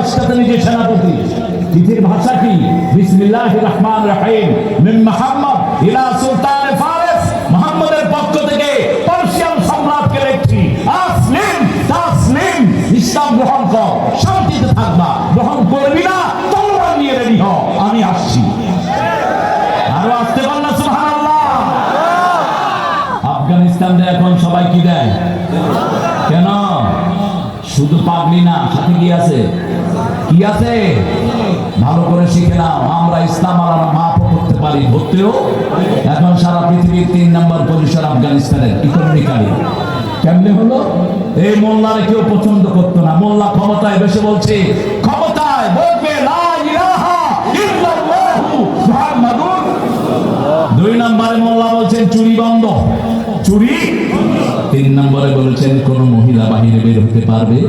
দেশটাতে নিজে সেনাপতি। চিঠির ভাষা কি? বিসমিল্লাহির রহমানির রহিম, মিন মুহাম্মদ ইলা সুলতান ফারিস, মুহাম্মদের পক্ষ থেকে পার্সিয়ান সম্রাটকে লিখছি, আসলিম তাসলিম, ইসলাম গ্রহণ কর, শান্তিতে থাকবা। গ্রহণ করবি না, তলোয়ার নিয়ে রেডি হ, আমি আসছি। আরো আসতে পার না সুবহানাল্লাহ। আফগানিস্তানে এখন সবাই কি দেয়? কেন? শুধু পাগলি না, সাথে কি আছে? কি আছে? ভালো করে শিখে নাও। আমরা ইসলাম আর মাপ করতে পারি, ধরতেও। এখন সারা পৃথিবীর 3 নম্বর পজিশন আফগানিস্তানের ইকোনমিক্যালি। কেমনে হলো? এই মোল্লারে কেউ পছন্দ করতো না। মোল্লা ক্ষমতায় বসে বলছে, ক্ষমতায় বলবে লা ইলাহা ইল্লাল্লাহু মুহাম্মাদুর। 2 নম্বরে মোল্লা বলছেন চুরি বন্ধ, চুরি। 3 নম্বরে বলেছেন কোন মহিলা বাহিরে বের হতে পারবে,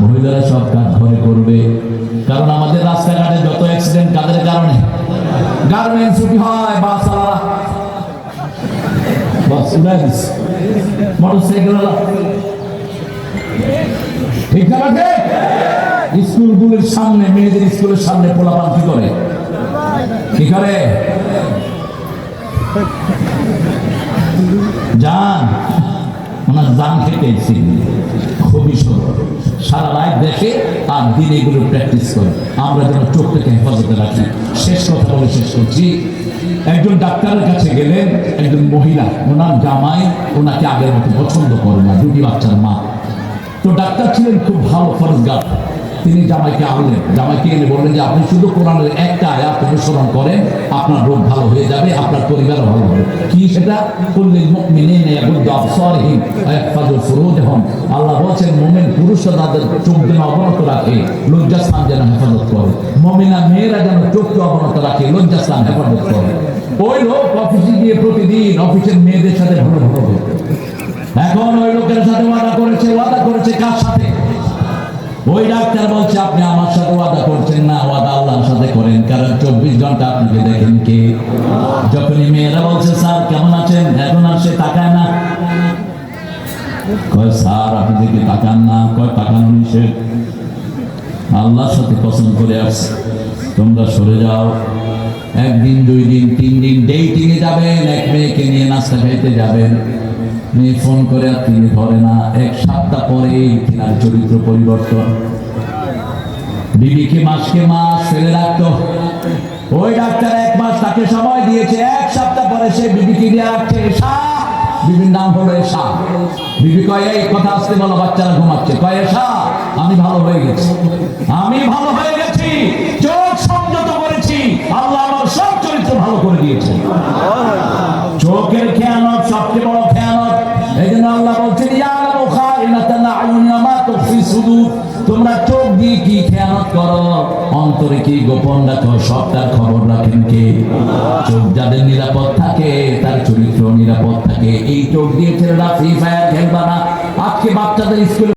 মহিলারা সব কাজ ঘরে করবে। কারণ আমাদের রাস্তাঘাটে যত অ্যাক্সিডেন্ট কাদের কারণে? গার্মেন্টস ছুটি হয়, বাস আলাদা, বাস উড়াইস, মোটরসাইকেল আলাদা, ঠিক আছে। স্কুলগুলোর সামনে, মেয়েদের স্কুলের সামনে পোলাপান কি করে? কি করে? জান, ওনার জান থেকে খুবই সুন্দর। সারা রাত দেখে আর দিন এগুলো প্র্যাকটিস করে। আমরা যেন চোখটাকে হেফাজতে রাখি। শেষ কথা বলে শেষ করছি। একজন ডাক্তারের কাছে গেলেন একজন মহিলা, ওনার জামাই ওনাকে আগের মতো পছন্দ করে না, 2টি বাচ্চার মা। তো ডাক্তার ছিলেন খুব ভালো ফরজগার। তিনি জামাইকে আনলেন, জামাইকে এনে বললেন যে আপনি শুধু কোরআনের একটা আয়াত অনুসরণ করেন, আপনার রোগ ভালো হয়ে যাবে, আপনার পরিবারও ভালো হবে। কি সেটা? কুল্লিল মুমিনিনা ইয়াগুদ্দু আবসারহিম ওয়া ইয়াহফাযু ফুরুজাহুম। আল্লাহ বলেন মুমিন পুরুষরা তাদের চোখ যেন অবনত রাখে, লজ্জাস্থান যেন হেফাজত করে। মুমিনা মেয়েরা যেন চোখকে অবনত রাখে, লজ্জাস্থান হেফাজত করে। ওই লোক অফিসে গিয়ে প্রতিদিন অফিসের মেয়েদের সাথে ভালো ভালো হতো। এখন ওই লোকের সাথে ওয়াদা করেছে কার সাথে? ওই ডাক্তার বলছে আপনি আমার সাথে ওয়াদা করছেন না, ওয়াদা আল্লাহর সাথে করেন, কারণ 24 ঘন্টা আপনাকে দেখেন কে। যখনই মেয়েরা বলছে স্যার কেমন আছেন, এখন আর সে তাকায় না। কয় স্যার আপনি দেখে তাকান না, কয় তাকানো নিষেধ, আল্লাহর সাথে কসম করে আসছে তোমরা সরে যাও। 1 দিন 2 দিন 3 দিন ডেটিং এ যাবেন, এক মেয়েকে নিয়ে নাস্তা খাইতে যাবেন, মেয়ে ফোন করে আর তিনি ধরে না। 1 সপ্তাহ পরে তিনার চরিত্র পরিবর্তন। বিবিকে মাসকে মাস ফেলে রাখতো। ওই ডাক্তার 1 মাস তাকে সময় দিয়েছে, 1 সপ্তাহ পরে সে বিবিকে দিয়ে রাখছে। বিবির নাম হলো এশা। বিবি কয় এই কথা আসতে বলো, বাচ্চারা ঘুমাচ্ছে। কয় এশা আমি ভালো হয়ে গেছি, আমি ভালো হয়ে গেছি, চোখ সংযত করেছি, আল্লাহ আমার সব চরিত্র ভালো করে দিয়েছে। চোখের খেয়ানত সবচেয়ে বড় খেয়ানত। এই জন্য আল্লাহ বলছেন ইয়ালামু খাইনাতাল আয়ুনি ওয়া মা তুখফি সুদূর। তোমরা চোখ দিয়ে কি খেয়ানত করো, অন্তরে কি গোপন রাখো, সবটার খবর রাখেন কে? চোখ যাদের নিরাপদ থাকে তার চরিত্র নিরাপদ থাকে। এই চোখ দিয়ে ছেলেরা ফ্রি ফায়ার খেলবা না। আজকে বাচ্চাদের স্কুলে